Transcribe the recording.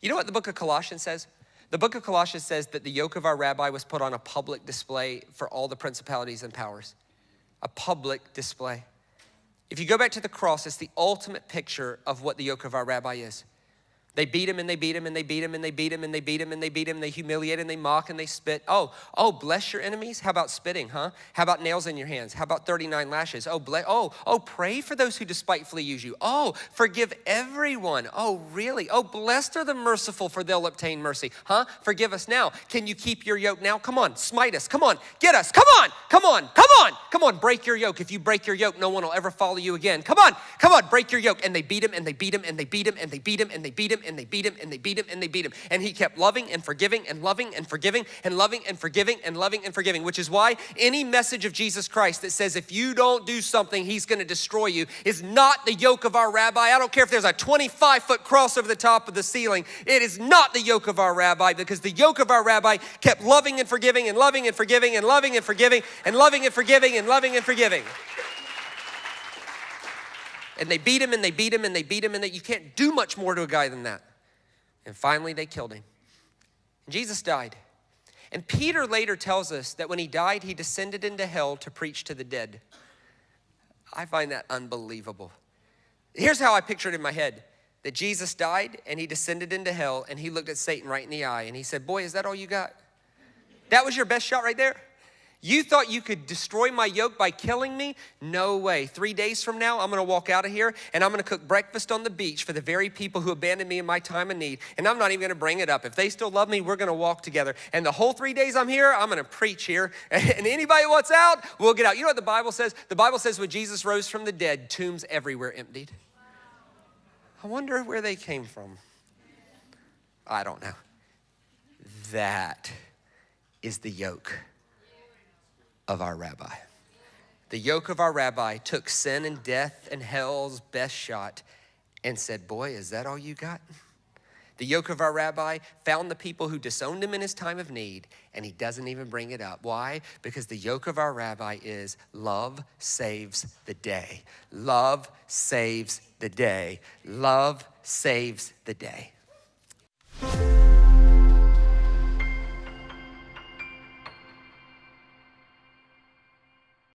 You know what the book of Colossians says? The book of Colossians says that the yoke of our rabbi was put on a public display for all the principalities and powers. A public display. If you go back to the cross, it's the ultimate picture of what the yoke of our rabbi is. They beat him and they beat him and they beat him and they beat him and they beat him and they beat him. They humiliate and they mock and they spit. Oh, bless your enemies. How about spitting, huh? How about nails in your hands? How about 39 lashes? Pray for those who despitefully use you. Oh, forgive everyone. Oh, really? Oh, blessed are the merciful, for they'll obtain mercy. Huh? Forgive us now. Can you keep your yoke now? Come on, smite us. Come on, get us. Come on, come on, come on, come on. Break your yoke. If you break your yoke, no one will ever follow you again. Come on, break your yoke. And they beat him and they beat him and they beat him and they beat him and they beat him. And they beat him and they beat him and they beat him. And he kept loving and forgiving and loving and forgiving and loving and forgiving and loving and forgiving, which is why any message of Jesus Christ that says if you don't do something, he's going to destroy you is not the yoke of our rabbi. I don't care if there's a 25-foot cross over the top of the ceiling. It is not the yoke of our rabbi, because the yoke of our rabbi kept loving and forgiving and loving and forgiving and loving and forgiving and loving and forgiving and loving and forgiving. And they beat him and they beat him and they beat him, and you can't do much more to a guy than that. And finally, they killed him. And Jesus died. And Peter later tells us that when he died, he descended into hell to preach to the dead. I find that unbelievable. Here's how I picture it in my head. That Jesus died and he descended into hell and he looked at Satan right in the eye and he said, boy, is that all you got? That was your best shot right there? You thought you could destroy my yoke by killing me? No way. 3 days from now, I'm going to walk out of here and I'm going to cook breakfast on the beach for the very people who abandoned me in my time of need. And I'm not even going to bring it up. If they still love me, we're going to walk together. And the whole 3 days I'm here, I'm going to preach here. And anybody who wants out, we'll get out. You know what the Bible says? The Bible says when Jesus rose from the dead, tombs everywhere emptied. I wonder where they came from. I don't know. That is the yoke of our rabbi. The yoke of our rabbi took sin and death and hell's best shot and said, boy, is that all you got? The yoke of our rabbi found the people who disowned him in his time of need, and he doesn't even bring it up. Why? Because the yoke of our rabbi is love saves the day. Love saves the day. Love saves the day.